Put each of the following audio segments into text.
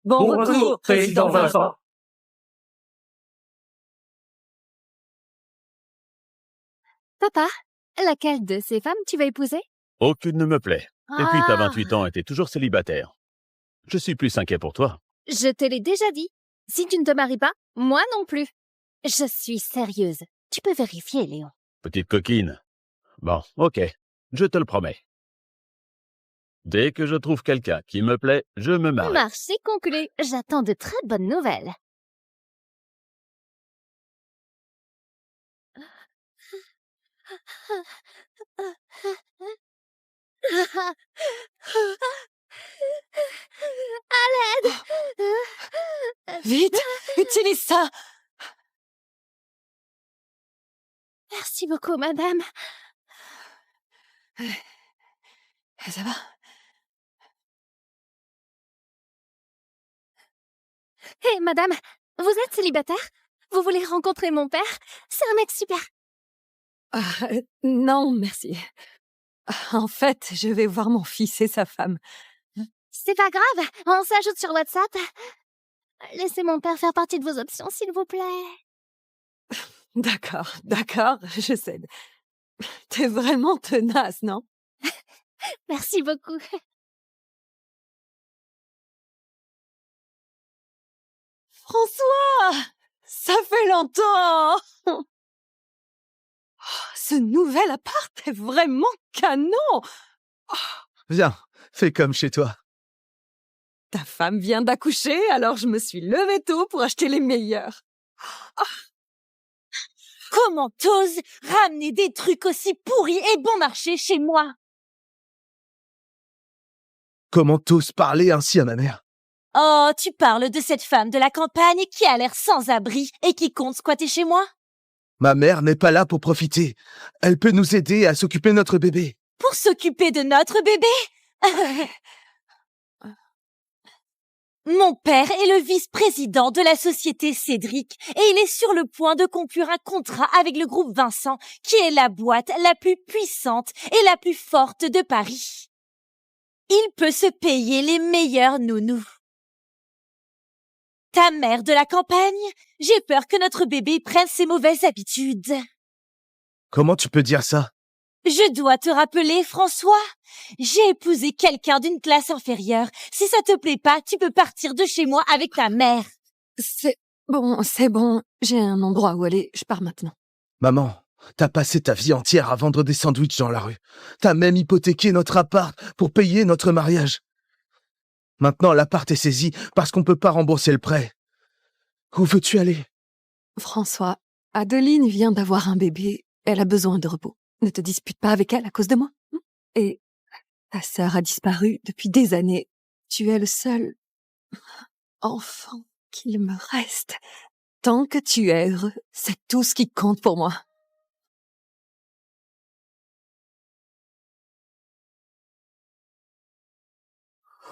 Bon retour, président Vincent. Papa, laquelle de ces femmes tu vas épouser? Aucune ne me plaît. Et puis t'as Ah, 28 ans et t'es toujours célibataire. Je suis plus inquiet pour toi. je te l'ai déjà dit. Si tu ne te maries pas, moi non plus. Je suis sérieuse. Tu peux vérifier, Léon. Petite coquine. Bon, ok. Je te le promets. Dès que je trouve quelqu'un qui me plaît, je me marie. Marché conclu. J'attends de très bonnes nouvelles. À l'aide! Vite, utilise ça. Merci beaucoup, madame. Ça va? Hé, madame, vous êtes célibataire? Vous voulez rencontrer mon père? C'est un mec super. Non, merci. En fait, je vais voir mon fils et sa femme. C'est pas grave, on s'ajoute sur WhatsApp. Laissez mon père faire partie de vos options, s'il vous plaît. D'accord, je cède. T'es vraiment tenace, non? Merci beaucoup. François! Ça fait longtemps! Oh, ce nouvel appart est vraiment canon! Viens, fais comme chez toi. Ta femme vient d'accoucher, alors je me suis levée tôt pour acheter les meilleurs. Comment t'oses ramener des trucs aussi pourris et bon marché chez moi? Comment t'oses parler ainsi à ma mère? Oh, tu parles de cette femme de la campagne qui a l'air sans abri et qui compte squatter chez moi? Ma mère n'est pas là pour profiter. Elle peut nous aider à s'occuper de notre bébé. Pour s'occuper de notre bébé? Mon père est le vice-président de la société Cédric et il est sur le point de conclure un contrat avec le groupe Vincent, qui est la boîte la plus puissante et la plus forte de Paris. Il peut se payer les meilleurs nounous. Ta mère de la campagne, j'ai peur que notre bébé prenne ses mauvaises habitudes. Comment tu peux dire ça? Je dois te rappeler, François, j'ai épousé quelqu'un d'une classe inférieure. Si ça te plaît pas, tu peux partir de chez moi avec ta mère. C'est bon. J'ai un endroit où aller. Je pars maintenant. Maman, t'as passé ta vie entière à vendre des sandwichs dans la rue. T'as même hypothéqué notre appart pour payer notre mariage. Maintenant, l'appart est saisi parce qu'on peut pas rembourser le prêt. Où veux-tu aller? François, Adeline vient d'avoir un bébé. Elle a besoin de repos. Ne te dispute pas avec elle à cause de moi. Et ta sœur a disparu depuis des années. Tu es le seul enfant qu'il me reste. Tant que tu es heureux, c'est tout ce qui compte pour moi.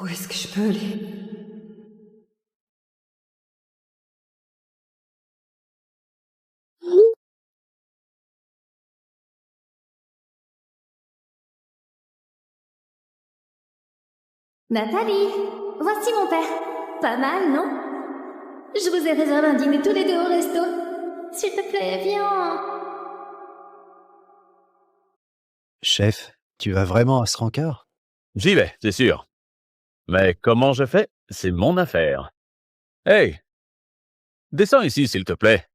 Où est-ce que je peux aller? Nathalie, voici mon père. Pas mal, non? Je vous ai réservé un dîner tous les deux au resto. S'il te plaît, viens. Chef, tu vas vraiment à ce rencard? J'y vais, c'est sûr. Mais comment je fais? C'est mon affaire. Hey! Descends ici, s'il te plaît.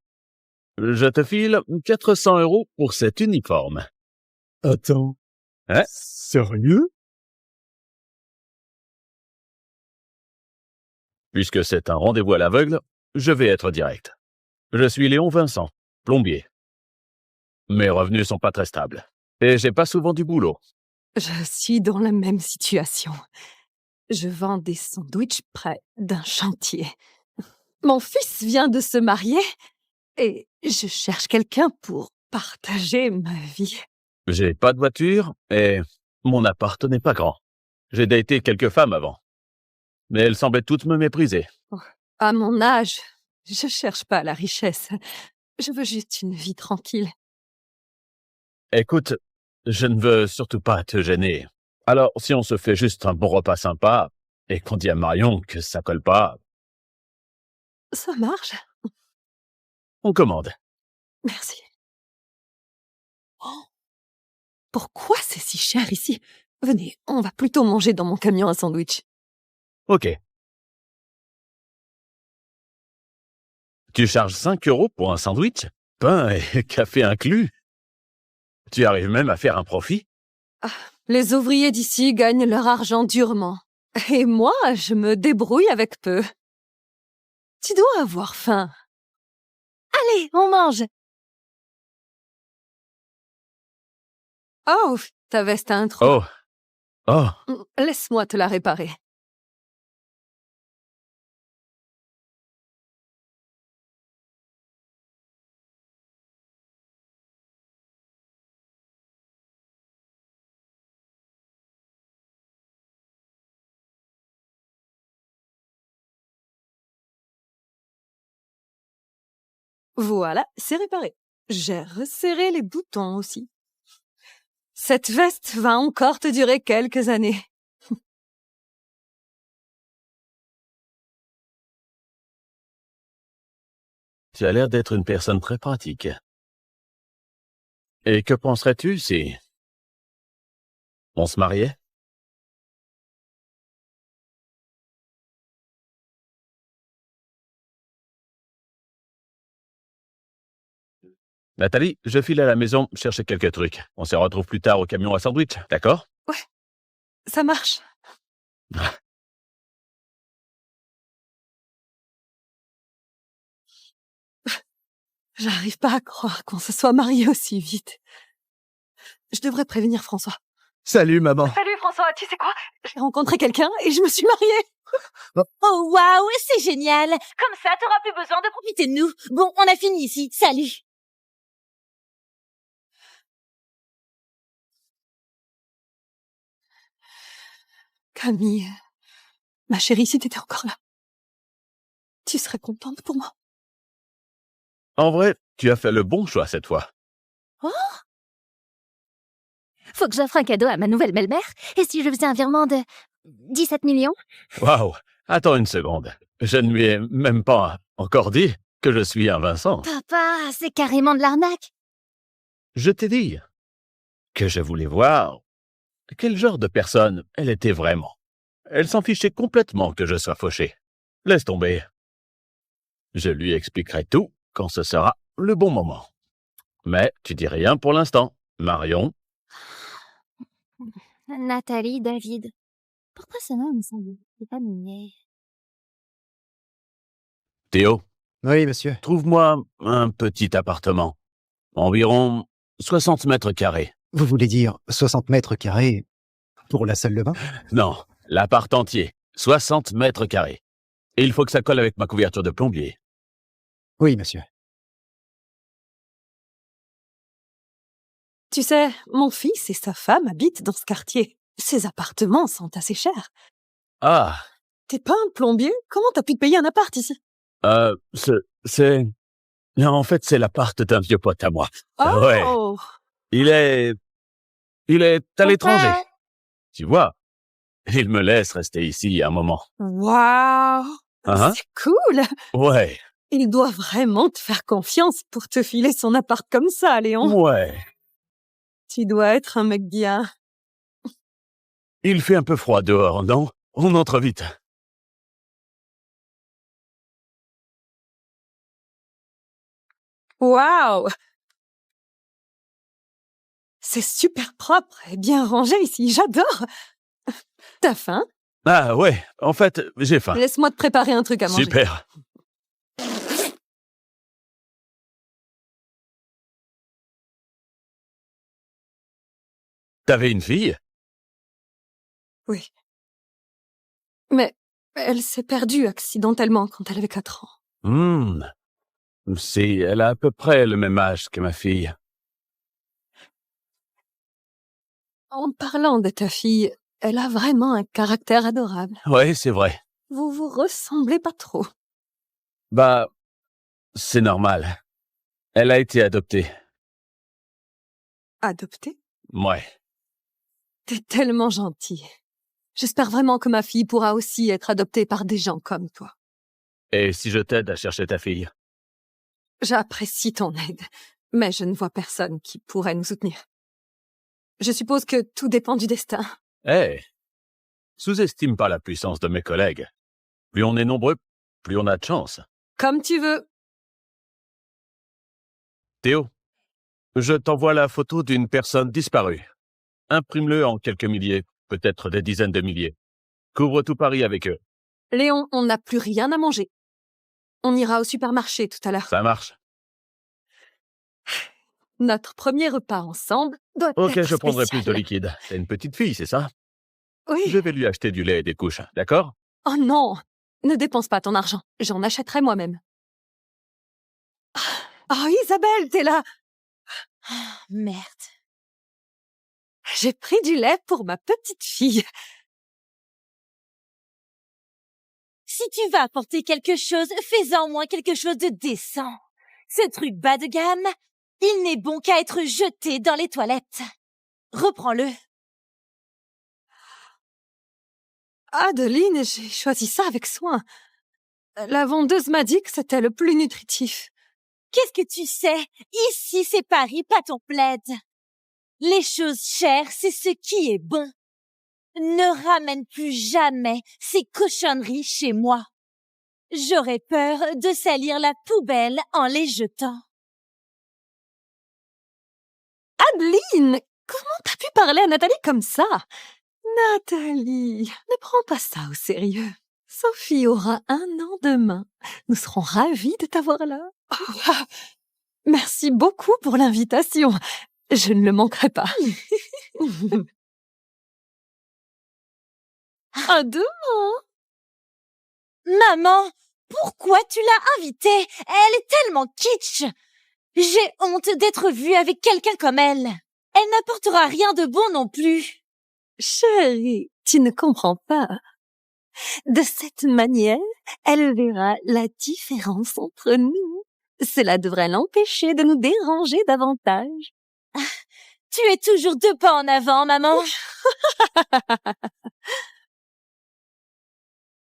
Je te file 400 € pour cet uniforme. Attends. Hein? Sérieux? Puisque c'est un rendez-vous à l'aveugle, je vais être direct. Je suis Léon Vincent, plombier. Mes revenus sont pas très stables. Et j'ai pas souvent du boulot. Je suis dans la même situation. Je vends des sandwichs près d'un chantier. Mon fils vient de se marier et je cherche quelqu'un pour partager ma vie. J'ai pas de voiture et mon appart n'est pas grand. J'ai daté quelques femmes avant. Mais elles semblaient toutes me mépriser. À mon âge, je cherche pas la richesse. Je veux juste une vie tranquille. Écoute, je ne veux surtout pas te gêner. Alors, si on se fait juste un bon repas sympa et qu'on dit à Marion que ça colle pas, Ça marche. On commande. Merci. Oh, pourquoi c'est si cher ici? Venez, on va plutôt manger dans mon camion un sandwich. Ok. Tu charges 5 € pour un sandwich? Pain et café inclus? Tu arrives même à faire un profit? Les ouvriers d'ici gagnent leur argent durement. Et moi, je me débrouille avec peu. Tu dois avoir faim. Allez, on mange. Oh, ta veste a un trou. Oh. Oh. Laisse-moi te la réparer. Voilà, c'est réparé. J'ai resserré les boutons aussi. Cette veste va encore te durer quelques années. Tu as l'air d'être une personne très pratique. Et que penserais-tu si on se mariait? Nathalie, je file à la maison chercher quelques trucs. On se retrouve plus tard au camion à sandwich, d'accord? Ça marche. J'arrive pas à croire qu'on se soit mariés aussi vite. Je devrais prévenir François. Salut, maman. Salut François, tu sais quoi? J'ai rencontré quelqu'un et je me suis mariée. Oh waouh, c'est génial. Comme ça, t'auras plus besoin de profiter de nous. Bon, on a fini ici. Salut. Camille, ma chérie, si t'étais encore là, tu serais contente pour moi. En vrai, tu as fait le bon choix cette fois. Faut que j'offre un cadeau à ma nouvelle belle-mère. Et si je faisais un virement de 17 millions? Waouh! Attends une seconde. Je ne lui ai même pas encore dit que je suis un Vincent. Papa, c'est carrément de l'arnaque. Je t'ai dit que je voulais voir quel genre de personne elle était vraiment. Elle s'en fichait complètement que je sois fauché. Laisse tomber. Je lui expliquerai tout quand ce sera le bon moment. Mais tu dis rien pour l'instant. Marion, Nathalie, David. Pourquoi ce nom me semble familier? Théo, Oui, monsieur. trouve-moi un petit appartement. Environ 60 mètres carrés. Vous voulez dire 60 mètres carrés pour la salle de bain? Non, l'appart entier. 60 mètres carrés. Et il faut que ça colle avec ma couverture de plombier. Oui, monsieur. Tu sais, mon fils et sa femme habitent dans ce quartier. Ces appartements sont assez chers. Ah, T'es pas un plombier? Comment t'as pu te payer un appart ici? c'est... Non, en fait, c'est l'appart d'un vieux pote à moi. Ouais. Oh! Il est à Papa. l'étranger. Tu vois, il me laisse rester ici un moment. Waouh! Hein? C'est cool! Ouais, Il doit vraiment te faire confiance pour te filer son appart comme ça, Léon. ouais. Tu dois être un mec bien. Il fait un peu froid dehors, non? On entre vite. Waouh! C'est super propre et bien rangé ici, j'adore! T'as faim? Ah ouais, en fait, j'ai faim. Laisse-moi te préparer un truc à manger. Super. T'avais une fille? Oui. Mais elle s'est perdue accidentellement quand elle avait 4 ans. Elle a à peu près le même âge que ma fille. En parlant de ta fille, elle a vraiment un caractère adorable. Ouais, c'est vrai. Vous vous ressemblez pas trop. Bah, c'est normal. Elle a été adoptée. Adoptée? Ouais. T'es tellement gentil. J'espère vraiment que ma fille pourra aussi être adoptée par des gens comme toi. Et si je t'aide à chercher ta fille? J'apprécie ton aide, mais je ne vois personne qui pourrait nous soutenir. Je suppose que tout dépend du destin. Hé, sous-estime pas la puissance de mes collègues. Plus on est nombreux, plus on a de chance. Comme tu veux. Théo, je t'envoie la photo d'une personne disparue. Imprime-le en quelques milliers, peut-être des dizaines de milliers. Couvre tout Paris avec eux. Léon, on n'a plus rien à manger. On ira au supermarché tout à l'heure. Ça marche. Notre premier repas ensemble doit Ok, être je prendrai plus de spécial. liquide. T'as une petite fille, c'est ça? Oui. Je vais lui acheter du lait et des couches, d'accord? Oh non, ne dépense pas ton argent. J'en achèterai moi-même. Oh, Isabelle, t'es là. Ah, merde. J'ai pris du lait pour ma petite fille. Si tu vas apporter quelque chose, fais-en au moins quelque chose de décent. Ce truc bas de gamme, il n'est bon qu'à être jeté dans les toilettes. Reprends-le. Adeline, j'ai choisi ça avec soin. La vendeuse m'a dit que c'était le plus nutritif. Qu'est-ce que tu sais? Ici, c'est Paris, pas ton plaid. Les choses chères, c'est ce qui est bon. Ne ramène plus jamais ces cochonneries chez moi. J'aurais peur de salir la poubelle en les jetant. Adeline, comment t'as pu parler à Nathalie comme ça? Nathalie, ne prends pas ça au sérieux. Sophie aura 1 an demain. Nous serons ravis de t'avoir là. Oh, merci beaucoup pour l'invitation. Je ne le manquerai pas. À demain. Maman, pourquoi tu l'as invitée? Elle est tellement kitsch. J'ai honte d'être vue avec quelqu'un comme elle. Elle n'apportera rien de bon non plus. Chérie, tu ne comprends pas. De cette manière, elle verra la différence entre nous. Cela devrait l'empêcher de nous déranger davantage. Tu es toujours 2 pas en avant, maman.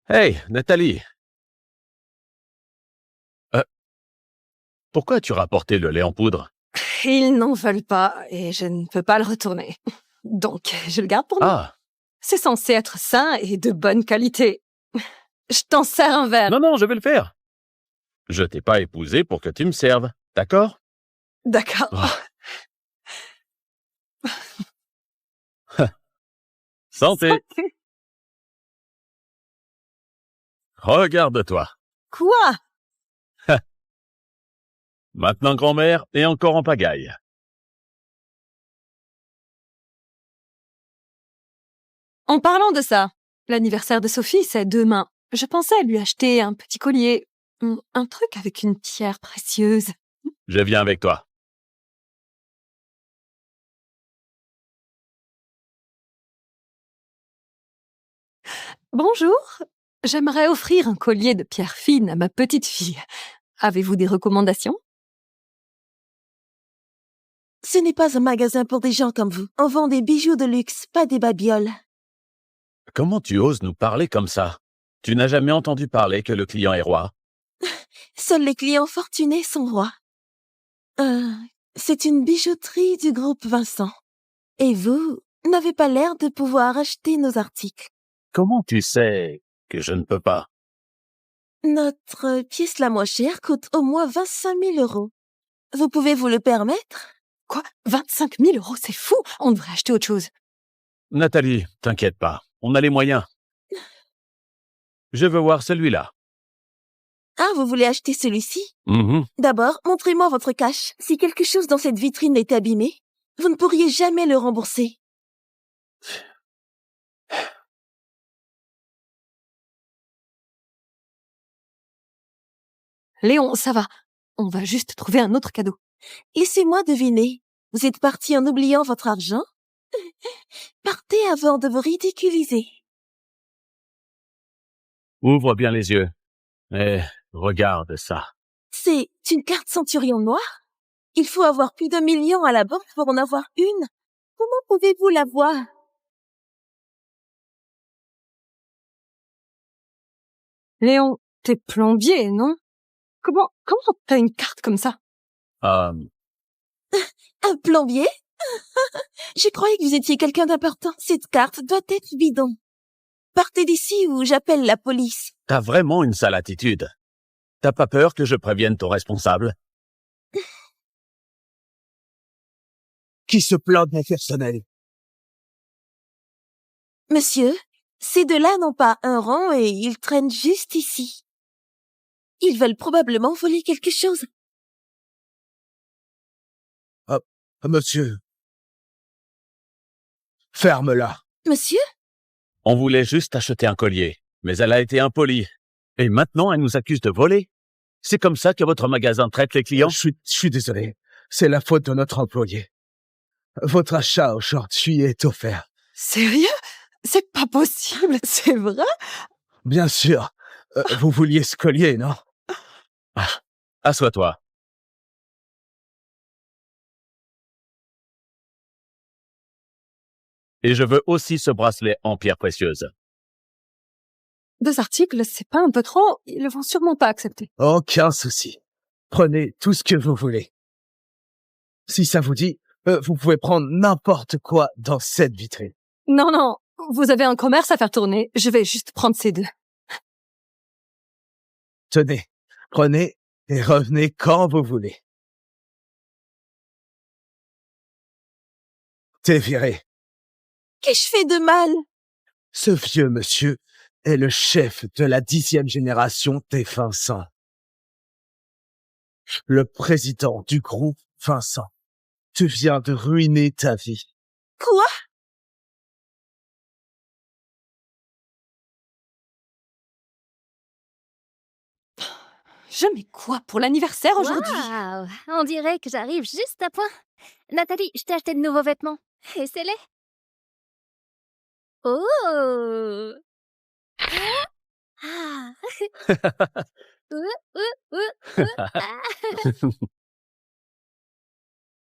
Hey, Nathalie. Pourquoi as-tu rapporté le lait en poudre? Ils n'en veulent pas et je ne peux pas le retourner. Donc, je le garde pour nous. Ah, C'est censé être sain et de bonne qualité. Je t'en sers un verre. non, je vais le faire. Je t'ai pas épousé pour que tu me serves, d'accord? D'accord. Oh. Santé. Regarde-toi. Quoi? Maintenant grand-mère et encore en pagaille. En parlant de ça, l'anniversaire de Sophie, c'est demain. Je pensais lui acheter un petit collier. Un truc avec une pierre précieuse. Je viens avec toi. Bonjour. J'aimerais offrir un collier de pierre fine à ma petite fille. Avez-vous des recommandations? Ce n'est pas un magasin pour des gens comme vous. On vend des bijoux de luxe, pas des babioles. Comment tu oses nous parler comme ça? Tu n'as jamais entendu parler que le client est roi? Seuls les clients fortunés sont rois. C'est une bijouterie du groupe Vincent. Et vous n'avez pas l'air de pouvoir acheter nos articles. Comment tu sais que je ne peux pas? Notre pièce la moins chère coûte au moins 25 000 €. Vous pouvez vous le permettre? Quoi? 25 000 €, c'est fou! On devrait acheter autre chose. Nathalie, t'inquiète pas, on a les moyens. Je veux voir celui-là. Ah, vous voulez acheter celui-ci? Mhm. D'abord, montrez-moi votre cash. Si quelque chose dans cette vitrine est abîmé, vous ne pourriez jamais le rembourser. Léon, ça va. On va juste trouver un autre cadeau. Laissez-moi deviner. Vous êtes parti en oubliant votre argent? Partez avant de vous ridiculiser. Ouvre bien les yeux. Et regarde ça. C'est une carte Centurion noire? Il faut avoir plus d'1 million à la banque pour en avoir une. Comment pouvez-vous l'avoir? Léon, T'es plombier, non? Comment t'as une carte comme ça? Euh, Un plombier? Je croyais que vous étiez quelqu'un d'important. Cette carte doit être bidon. Partez d'ici ou j'appelle la police. T'as vraiment une sale attitude. T'as pas peur que je prévienne ton responsable? Qui se plaint de mon personnel? Monsieur, ces deux-là n'ont pas un rang et ils traînent juste ici. Ils veulent probablement voler quelque chose. Monsieur. Ferme-la. Monsieur? On voulait juste acheter un collier, mais elle a été impolie. Et maintenant, elle nous accuse de voler. C'est comme ça que votre magasin traite les clients? Je suis désolé. C'est la faute de notre employé. Votre achat aujourd'hui est offert. Sérieux? C'est pas possible, c'est vrai? Bien sûr. Vous vouliez ce collier, non? Assois-toi. Et je veux aussi ce bracelet en pierre précieuse. 2 articles, c'est pas un peu trop? Ils vont sûrement pas accepter. Aucun souci. Prenez tout ce que vous voulez. Si ça vous dit, vous pouvez prendre n'importe quoi dans cette vitrine. Non, vous avez un commerce à faire tourner. Je vais juste prendre ces 2. Tenez, prenez et revenez quand vous voulez. T'es viré. Qu'ai-je fait de mal? Ce vieux monsieur est le chef de la 10e génération des Vincent. Le président du groupe Vincent. Tu viens de ruiner ta vie. Quoi? Je mets quoi pour l'anniversaire aujourd'hui? Waouh! On dirait que j'arrive juste à point. Nathalie, je t'ai acheté de nouveaux vêtements. Essaie-les. Oh! Ah! Ah!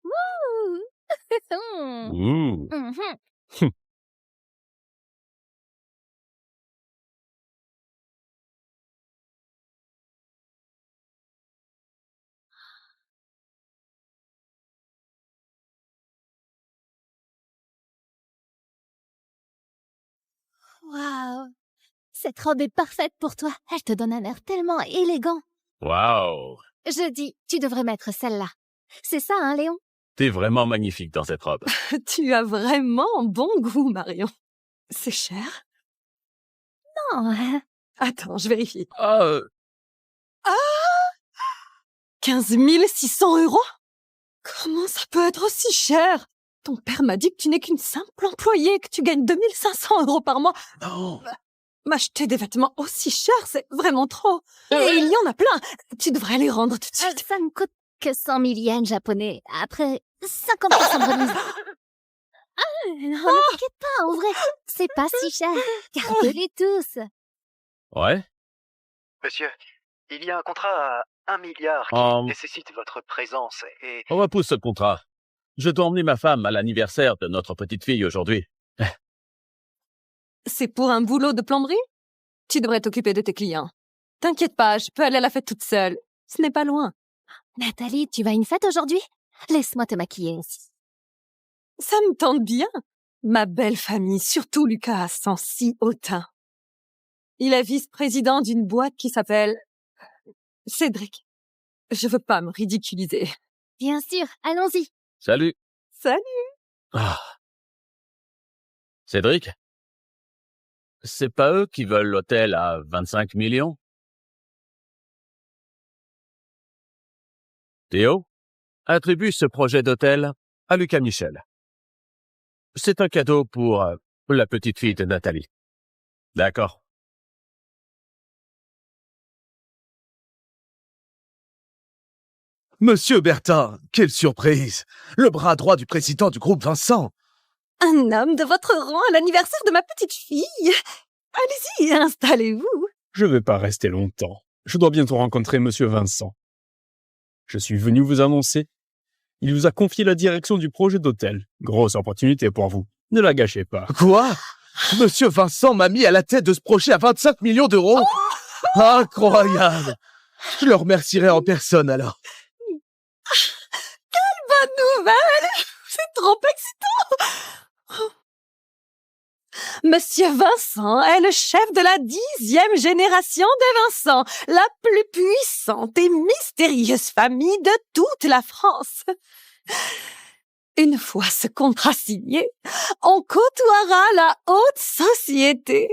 Wouh! Ouh. Mhm. Waouh! Cette robe est parfaite pour toi. Elle te donne un air tellement élégant. Wow. Je dis, tu devrais mettre celle-là. C'est ça, hein, Léon? T'es vraiment magnifique dans cette robe. Tu as vraiment bon goût, Marion. C'est cher? Non, hein. Attends, je vérifie. 15 600 €? Comment ça peut être aussi cher? Ton père m'a dit que tu n'es qu'une simple employée, que tu gagnes 2 500 € par mois. Non. M'acheter des vêtements aussi chers, c'est vraiment trop. Et il y en a plein. Tu devrais les rendre tout de suite. Ça ne coûte que 100 000 yens japonais. Après, 50% de remise. Ne t'inquiète pas, en vrai. C'est pas si cher. Gardez-les tous. Ouais? Monsieur, il y a un contrat à 1 milliard qui nécessite votre présence et... On repousse ce contrat. Je dois emmener ma femme à l'anniversaire de notre petite fille aujourd'hui. C'est pour un boulot de plomberie? Tu devrais t'occuper de tes clients. T'inquiète pas, je peux aller à la fête toute seule. Ce n'est pas loin. Nathalie, tu vas à une fête aujourd'hui? Laisse-moi te maquiller. Ça me tente bien. Ma belle famille, surtout Lucas, sent si hautain. Il est vice-président d'une boîte qui s'appelle Cédric. Je veux pas me ridiculiser. Bien sûr, allons-y. Salut. Salut. Ah. Cédric? C'est pas eux qui veulent l'hôtel à 25 millions? Théo, attribue ce projet d'hôtel à Lucas Michel. C'est un cadeau pour la petite fille de Nathalie. D'accord. Monsieur Bertin, quelle surprise! Le bras droit du président du groupe Vincent. Un homme de votre rang à l'anniversaire de ma petite fille. Allez-y, installez-vous. Je vais pas rester longtemps. Je dois bientôt rencontrer Monsieur Vincent. Je suis venu vous annoncer. Il vous a confié la direction du projet d'hôtel. Grosse opportunité pour vous. Ne la gâchez pas. Quoi? Monsieur Vincent m'a mis à la tête de ce projet à 25 millions d'euros? Incroyable! Je le remercierai en personne alors. Bonne nouvelle! C'est trop excitant! Monsieur Vincent est le chef de la 10e génération des Vincent, la plus puissante et mystérieuse famille de toute la France. Une fois ce contrat signé, on côtoiera la haute société.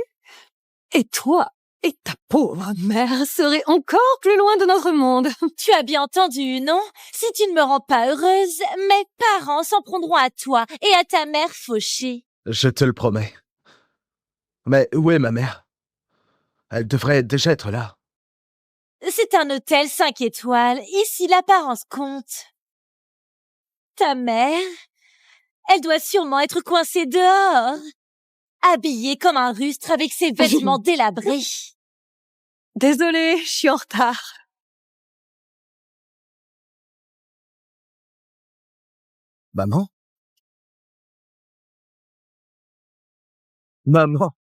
Et toi et ta pauvre mère serez encore plus loin de notre monde. Tu as bien entendu, non? Si tu ne me rends pas heureuse, mes parents s'en prendront à toi et à ta mère fauchée. Je te le promets. Mais où est ma mère? Elle devrait déjà être là. C'est un hôtel 5 étoiles. Ici, l'apparence compte. Ta mère, elle doit sûrement être coincée dehors, habillée comme un rustre avec ses vêtements délabrés. Désolée, je suis en retard. Maman? Maman?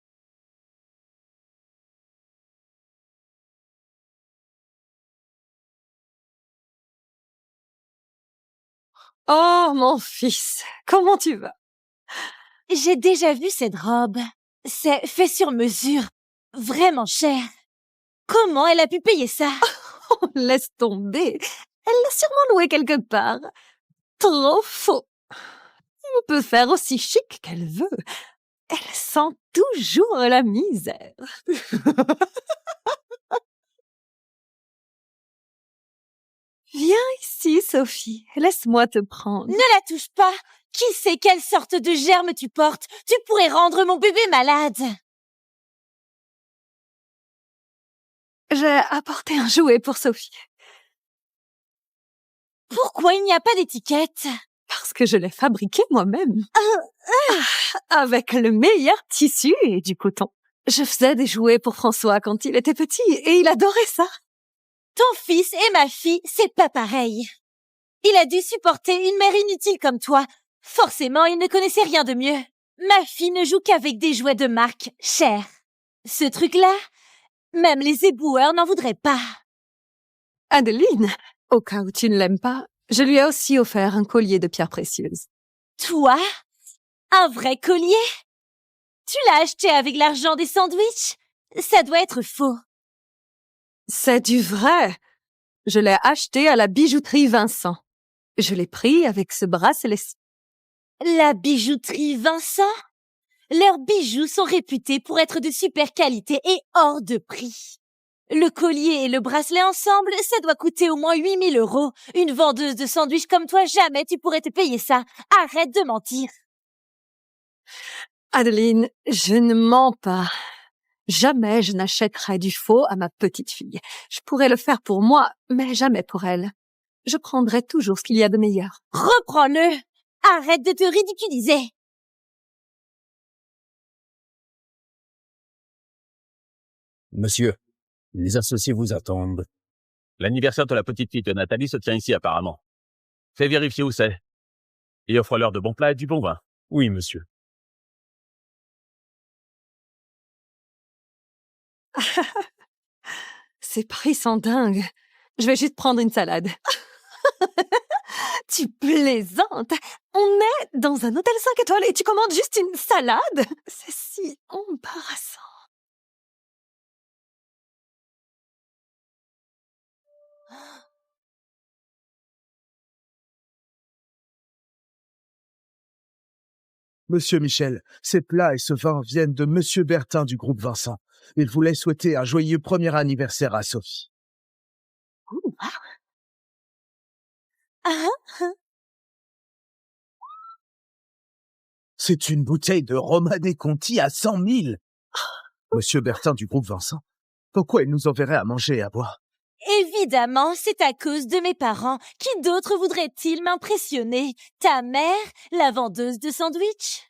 Oh, mon fils, comment tu vas? J'ai déjà vu cette robe. C'est fait sur mesure. Vraiment cher. Comment elle a pu payer ça? Oh, laisse tomber. Elle l'a sûrement loué quelque part. Trop faux. Elle peut faire aussi chic qu'elle veut. Elle sent toujours la misère. Viens ici, Sophie. Laisse-moi te prendre. Ne la touche pas. Qui sait quelle sorte de germe tu portes? Tu pourrais rendre mon bébé malade. J'ai apporté un jouet pour Sophie. Pourquoi il n'y a pas d'étiquette? Parce que je l'ai fabriqué moi-même. Avec le meilleur tissu et du coton. Je faisais des jouets pour François quand il était petit et il adorait ça. Ton fils et ma fille, c'est pas pareil. Il a dû supporter une mère inutile comme toi. Forcément, il ne connaissait rien de mieux. Ma fille ne joue qu'avec des jouets de marque chers. Ce truc-là, même les éboueurs n'en voudraient pas. Adeline, au cas où tu ne l'aimes pas, je lui ai aussi offert un collier de pierres précieuses. Toi? Un vrai collier? Tu l'as acheté avec l'argent des sandwichs? Ça doit être faux. C'est du vrai. Je l'ai acheté à la bijouterie Vincent. Je l'ai pris avec ce bracelet-ci. La bijouterie Vincent? Leurs bijoux sont réputés pour être de super qualité et hors de prix. Le collier et le bracelet ensemble, ça doit coûter au moins 8 000 €. Une vendeuse de sandwich comme toi, jamais tu pourrais te payer ça. Arrête de mentir. Adeline, je ne mens pas. Jamais je n'achèterai du faux à ma petite fille. Je pourrais le faire pour moi, mais jamais pour elle. Je prendrai toujours ce qu'il y a de meilleur. Reprends-le. Arrête de te ridiculiser. Monsieur, les associés vous attendent. L'anniversaire de la petite fille de Nathalie se tient ici apparemment. Fais vérifier où c'est. Et offre-leur de bons plats et du bon vin. Oui, monsieur. Ces prix sont dingues. Je vais juste prendre une salade. Tu plaisantes. On est dans un hôtel 5 étoiles et tu commandes juste une salade? C'est si embarrassant. Monsieur Michel, ces plats et ce vin viennent de Monsieur Bertin du groupe Vincent. Il voulait souhaiter un joyeux premier anniversaire à Sophie. C'est une bouteille de Romanée Conti à 100 000. Monsieur Bertin du groupe Vincent, pourquoi il nous enverrait à manger et à boire? Évidemment, c'est à cause de mes parents. Qui d'autre voudrait-il m'impressionner? Ta mère, la vendeuse de sandwichs?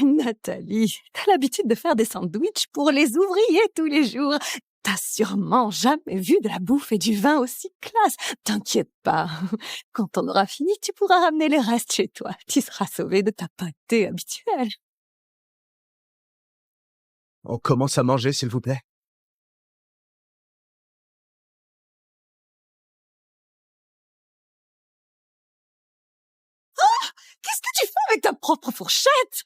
Nathalie, t'as l'habitude de faire des sandwichs pour les ouvriers tous les jours. T'as sûrement jamais vu de la bouffe et du vin aussi classe. T'inquiète pas. Quand on aura fini, tu pourras ramener les restes chez toi. Tu seras sauvé de ta pâtée habituelle. On commence à manger, s'il vous plaît. avec ta propre fourchette.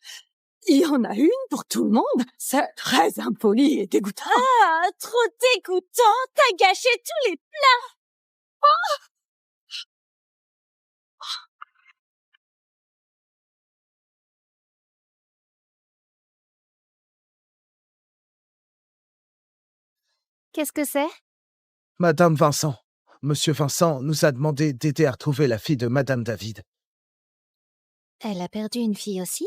Il y en a une pour tout le monde. C'est très impoli et dégoûtant. Ah, trop dégoûtant. T'as gâché tous les plats. Qu'est-ce que c'est? Madame Vincent. Monsieur Vincent nous a demandé d'aider à retrouver la fille de Madame David. Elle a perdu une fille aussi?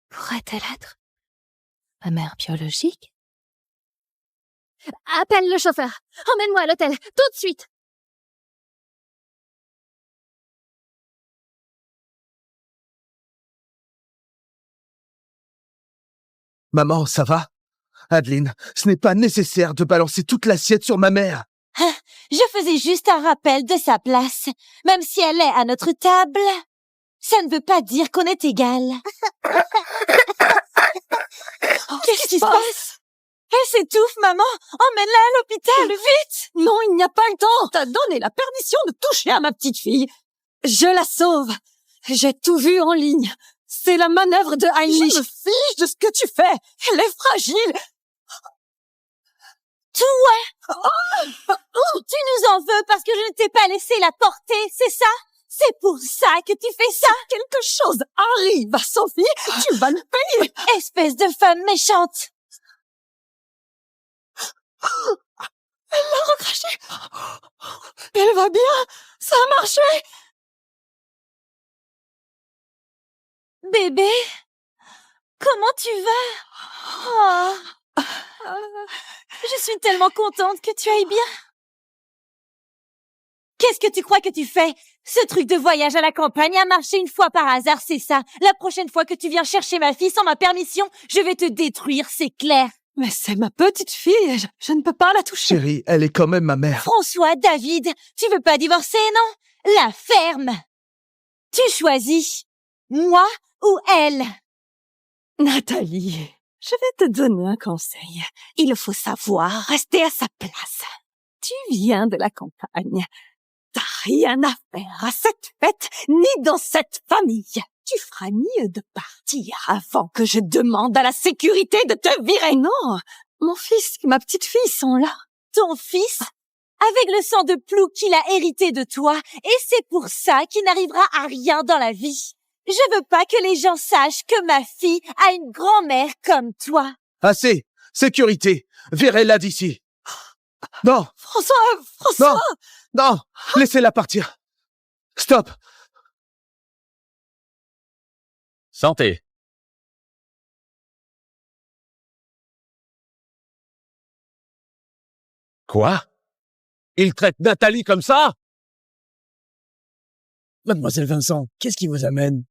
Pourrait-elle être ma mère biologique? Appelle le chauffeur. Emmène-moi à l'hôtel, tout de suite. Maman, ça va? Adeline, ce n'est pas nécessaire de balancer toute l'assiette sur ma mère. Je faisais juste un rappel de sa place. Même si elle est à notre table, ça ne veut pas dire qu'on est égal. Qu'est-ce qui se passe? Elle s'étouffe, maman. Emmène-la à l'hôpital, vite. Non, il n'y a pas le temps. T'as donné la permission de toucher à ma petite fille. Je la sauve. J'ai tout vu en ligne. C'est la manœuvre de Heinrich. Je me fiche de ce que tu fais. Elle est fragile. Toi, tu nous en veux parce que je ne t'ai pas laissé la porter, c'est ça? C'est pour ça que tu fais ça? Quelque chose arrive à Sophie. Tu vas le payer. Espèce de femme méchante. Elle l'a recraché. Elle va bien. Ça a marché. Bébé, comment tu vas? Oh. Je suis tellement contente que tu ailles bien. Qu'est-ce que tu crois que tu fais? Ce truc de voyage à la campagne a marché une fois par hasard, c'est ça. La prochaine fois que tu viens chercher ma fille sans ma permission, je vais te détruire, c'est clair. Mais c'est ma petite fille. Je ne peux pas la toucher. Chérie, elle est quand même ma mère. François, David, tu veux pas divorcer, non? La ferme. Tu choisis. Moi ou elle? Nathalie, je vais te donner un conseil. Il faut savoir rester à sa place. Tu viens de la campagne. T'as rien à faire à cette fête, ni dans cette famille. Tu feras mieux de partir avant que je demande à la sécurité de te virer. Non, mon fils et ma petite fille sont là. Ton fils? Avec le sang de plou qu'il a hérité de toi, et c'est pour ça qu'il n'arrivera à rien dans la vie. Je veux pas que les gens sachent que ma fille a une grand-mère comme toi. Assez! Sécurité! Virez-la d'ici! Non! François! Non! Laissez-la partir! Stop! Santé. Quoi? Il traite Nathalie comme ça? Mademoiselle Vincent, qu'est-ce qui vous amène?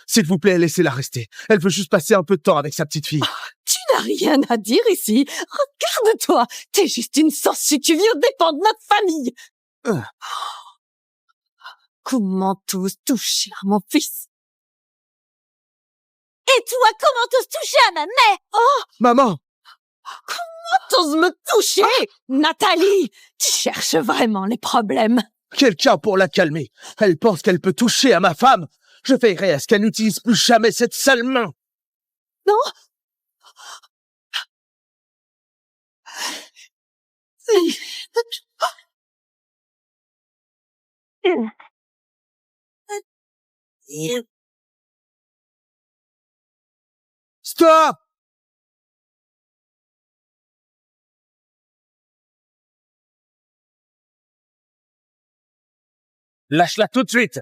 S'il vous plaît, laissez-la rester. Elle veut juste passer un peu de temps avec sa petite fille. Tu n'as rien à dire ici. Regarde-toi. T'es juste une sangsue. Tu vis aux dépens de notre famille. Comment tous toucher à mon fils? Et toi, comment t'oses toucher à ma mère? Oh! Maman! Comment t'oses me toucher? Nathalie, tu cherches vraiment les problèmes. Quelqu'un pour la calmer. Elle pense qu'elle peut toucher à ma femme. Je veillerai à ce qu'elle n'utilise plus jamais cette sale main. Non? Stop! Lâche-la tout de suite.